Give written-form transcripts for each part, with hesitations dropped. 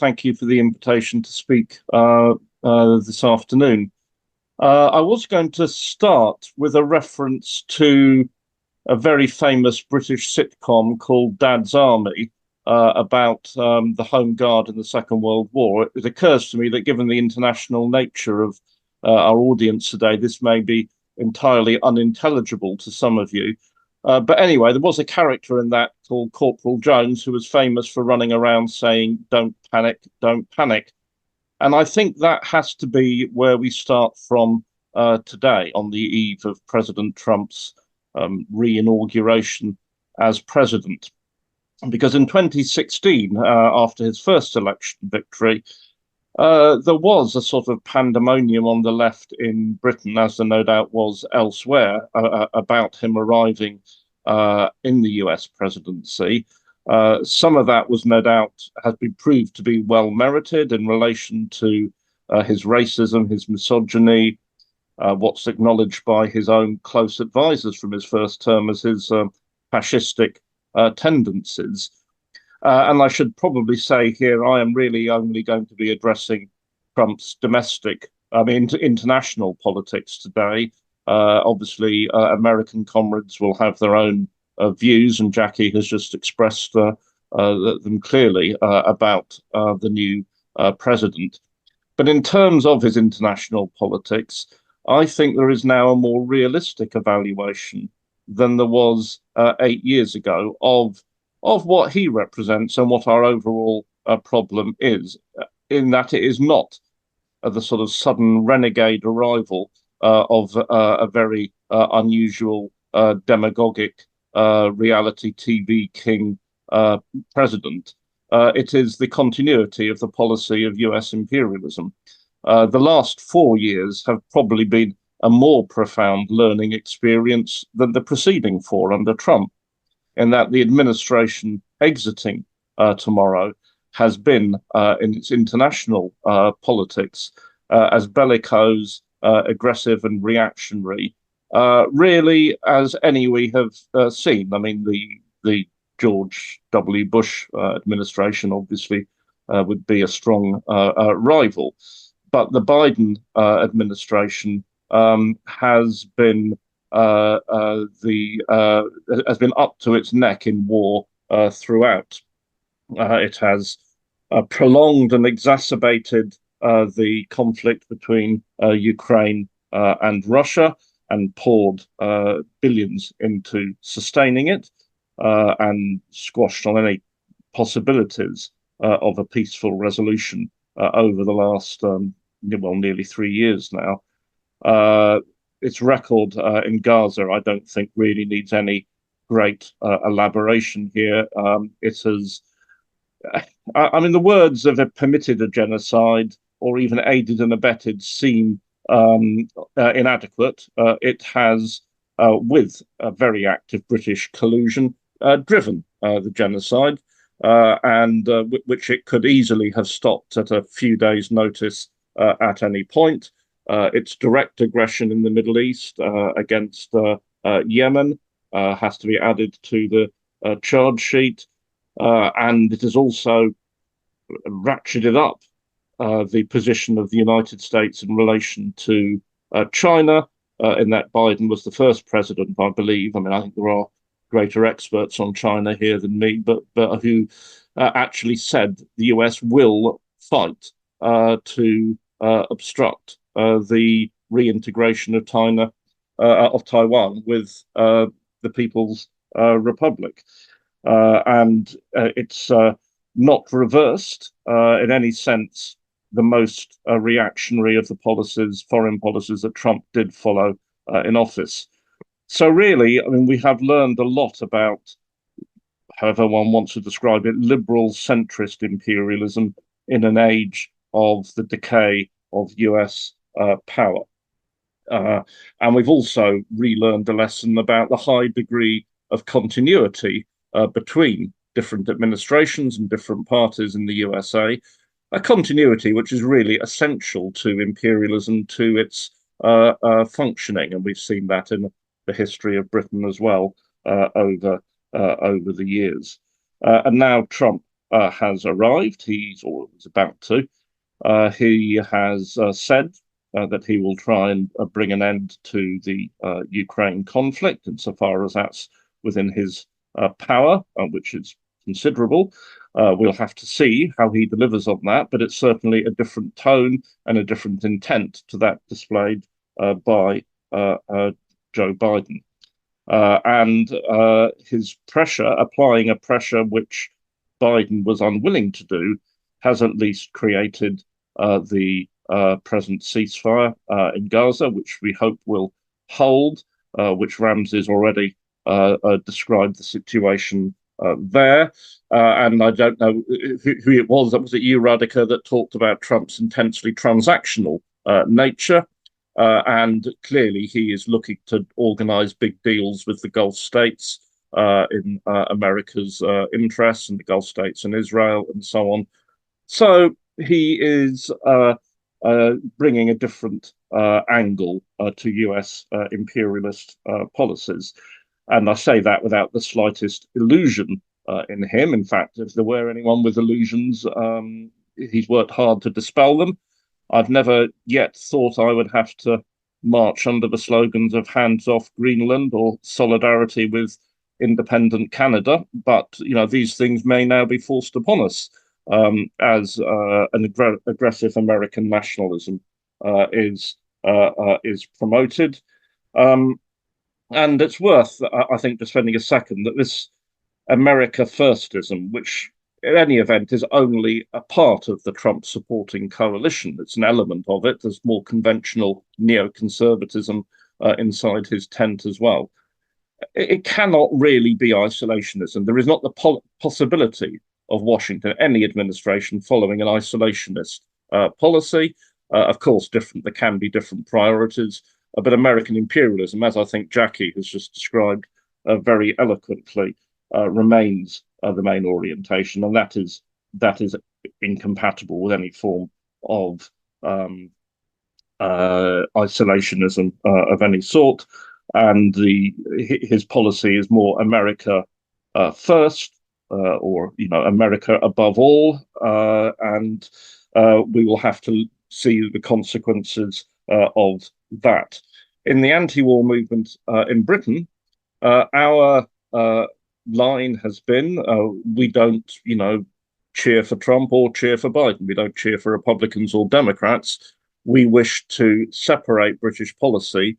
thank you for the invitation to speak this afternoon. I was going to start with a reference to a very famous British sitcom called Dad's Army about the Home Guard in the Second World War. It occurs to me that given the international nature of our audience today, this may be entirely unintelligible to some of you. But anyway, there was a character in that called Corporal Jones who was famous for running around saying, "Don't panic, don't panic." And I think that has to be where we start from today on the eve of President Trump's re-inauguration as president. Because in 2016, after his first election victory, there was a sort of pandemonium on the left in Britain, as there no doubt was elsewhere, about him arriving in the US presidency. Some of that was no doubt has been proved to be well merited in relation to his racism, his misogyny, what's acknowledged by his own close advisors from his first term as his fascistic tendencies. And I should probably say here, I am really only going to be addressing Trump's international politics today. Obviously, American comrades will have their own views, and Jackie has just expressed them clearly about the new president. But in terms of his international politics, I think there is now a more realistic evaluation than there was 8 years ago of what he represents and what our overall problem is, in that it is not the sort of sudden renegade arrival of a very unusual demagogic reality TV king president. It is the continuity of the policy of US imperialism. The last 4 years have probably been a more profound learning experience than the preceding four under Trump, in that the administration exiting tomorrow has been in its international politics as bellicose, aggressive and reactionary, really as any we have seen. I mean, the George W. Bush administration obviously would be a strong rival, but the Biden administration has been has been up to its neck in war throughout. It has prolonged and exacerbated the conflict between Ukraine and Russia and poured billions into sustaining it and squashed on any possibilities of a peaceful resolution over the last, nearly 3 years now. Its record in Gaza, I don't think, really needs any great elaboration here. It has, the words of it permitted a genocide or even aided and abetted seem inadequate. It has, with a very active British collusion, driven the genocide, and which it could easily have stopped at a few days' notice at any point. Its direct aggression in the Middle East against Yemen has to be added to the charge sheet, and it has also ratcheted up the position of the United States in relation to China, in that Biden was the first president, I believe. I think there are greater experts on China here than me, but who actually said the US will fight to obstruct the reintegration of Taiwan with the People's Republic, and it's not reversed in any sense the most reactionary of the foreign policies that Trump did follow in office. So really, we have learned a lot about, however one wants to describe it, liberal centrist imperialism in an age of the decay of US power. And we've also relearned a lesson about the high degree of continuity between different administrations and different parties in the USA, a continuity which is really essential to imperialism, to its functioning. And we've seen that in the history of Britain as well over the years. And now Trump has arrived. He's or is about to. He has said that he will try and bring an end to the Ukraine conflict, insofar as that's within his power, which is considerable. We'll have to see how he delivers on that, but it's certainly a different tone and a different intent to that displayed by Joe Biden. And his pressure, applying a pressure which Biden was unwilling to do, has at least created the present ceasefire in Gaza, which we hope will hold, which Ramsey's already described the situation there. And I don't know who it was. Was it you, Radhika, that talked about Trump's intensely transactional nature? And clearly he is looking to organize big deals with the Gulf states in America's interests, and the Gulf states and Israel and so on. So he is bringing a different angle to US imperialist policies. And I say that without the slightest illusion in him. In fact, if there were anyone with illusions, he's worked hard to dispel them. I've never yet thought I would have to march under the slogans of hands off Greenland or solidarity with independent Canada. But, these things may now be forced upon us as an aggressive American nationalism is promoted. And it's worth, I think, just spending a second that this America firstism, which in any event is only a part of the Trump supporting coalition. It's an element of it. There's more conventional neoconservatism inside his tent as well. It cannot really be isolationism. There is not the possibility of Washington, any administration, following an isolationist policy. Of course, there can be different priorities, but American imperialism, as I think Jackie has just described very eloquently, remains the main orientation, and that is incompatible with any form of isolationism of any sort. And his policy is more America first, or America above all, and we will have to see the consequences of that. In the anti-war movement in Britain, our line has been we don't, cheer for Trump or cheer for Biden. We don't cheer for Republicans or Democrats. We wish to separate British policy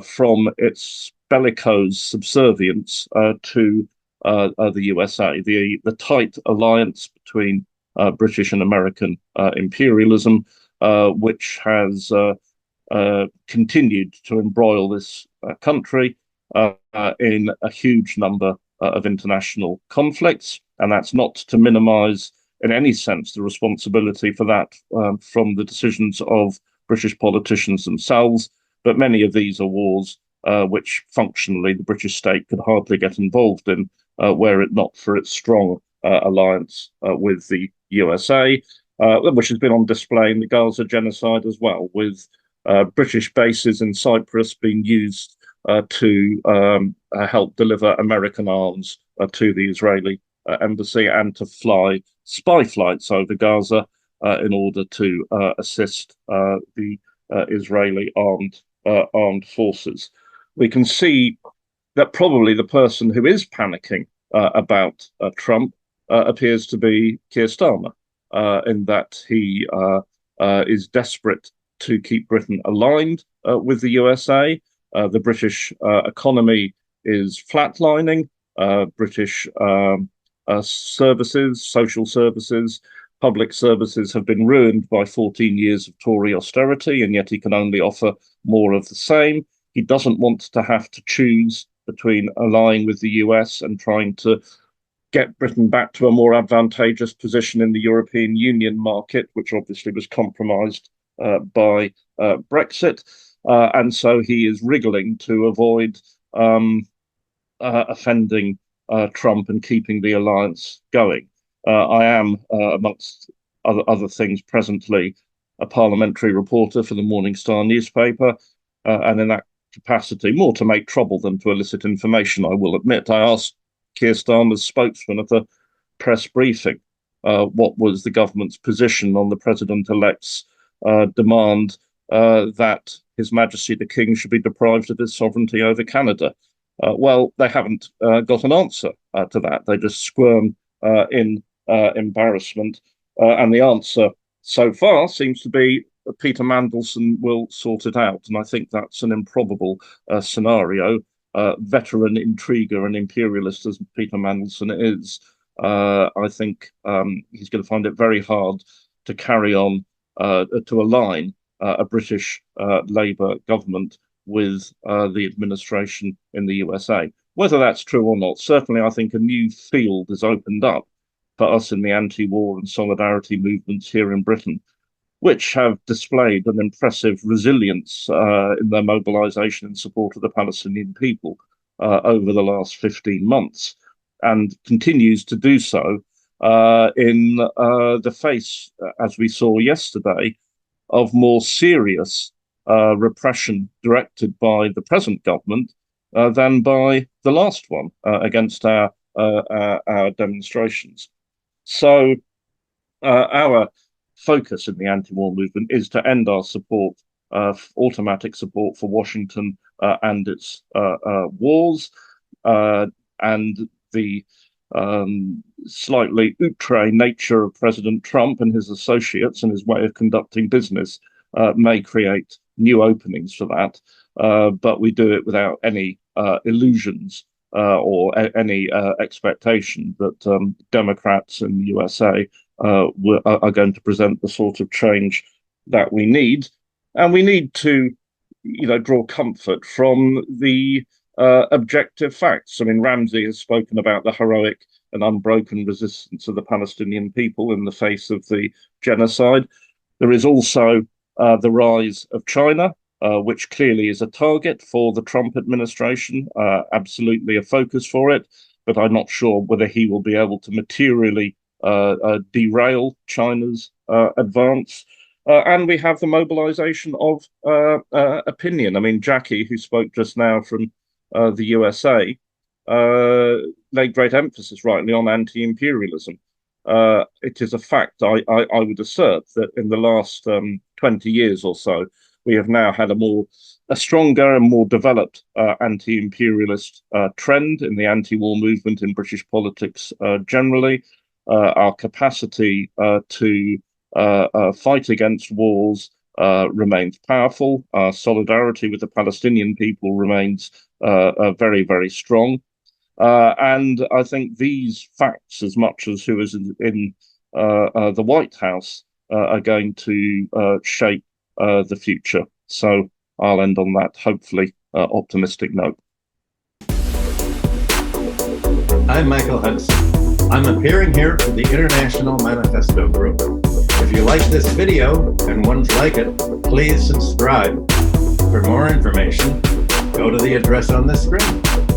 from its bellicose subservience to the USA. The tight alliance between British and American imperialism, which has continued to embroil this country in a huge number of international conflicts. And that's not to minimize in any sense the responsibility for that from the decisions of British politicians themselves. But many of these are wars which functionally the British state could hardly get involved in, were it not for its strong alliance with the USA, which has been on display in the Gaza genocide as well, with British bases in Cyprus being used to help deliver American arms to the Israeli embassy, and to fly spy flights over Gaza in order to assist the Israeli armed forces. We can see that probably the person who is panicking about Trump appears to be Keir Starmer, in that he is desperate to keep Britain aligned with the USA. The British economy is flatlining. British services, social services, public services have been ruined by 14 years of Tory austerity, and yet he can only offer more of the same. He doesn't want to have to choose between allying with the US and trying to get Britain back to a more advantageous position in the European Union market, which obviously was compromised by Brexit. And so he is wriggling to avoid offending Trump and keeping the alliance going. I am, amongst other things, presently a parliamentary reporter for the Morning Star newspaper, and in that capacity, more to make trouble than to elicit information, I will admit, I asked Keir Starmer's spokesman at a press briefing what was the government's position on the president-elect's demand that His Majesty the King should be deprived of his sovereignty over Canada. Well, they haven't got an answer to that. They just squirm in embarrassment. And the answer so far seems to be Peter Mandelson will sort it out. And I think that's an improbable scenario. Veteran intriguer and imperialist as Peter Mandelson is, I think he's going to find it very hard to carry on to align a British Labour government with the administration in the USA. Whether that's true or not, certainly I think a new field has opened up for us in the anti-war and solidarity movements here in Britain, which have displayed an impressive resilience in their mobilization in support of the Palestinian people over the last 15 months, and continues to do so in the face, as we saw yesterday, of more serious repression directed by the present government than by the last one against our demonstrations. So our focus in the anti-war movement is to end our support, automatic support for Washington and its wars, and the slightly outre nature of President Trump and his associates and his way of conducting business may create new openings for that. But we do it without any illusions or any expectation that Democrats in the USA are going to present the sort of change that we need. And we need to, draw comfort from the objective facts. I mean, Ramsey has spoken about the heroic and unbroken resistance of the Palestinian people in the face of the genocide. There is also the rise of China, which clearly is a target for the Trump administration, absolutely a focus for it, but I'm not sure whether he will be able to materially derail China's advance. And we have the mobilization of opinion. I mean, Jackie, who spoke just now from the USA, laid great emphasis rightly on anti-imperialism. It is a fact, I would assert, that in the last 20 years or so, we have now had a stronger and more developed anti-imperialist trend in the anti-war movement in British politics generally. Our capacity to fight against wars remains powerful. Our solidarity with the Palestinian people remains very, very strong. And I think these facts, as much as who is in the White House, are going to shape the future. So I'll end on that, hopefully, optimistic note. I'm Michael Hudson. I'm appearing here for the International Manifesto Group. If you like this video and ones like it, please subscribe. For more information, go to the address on the screen.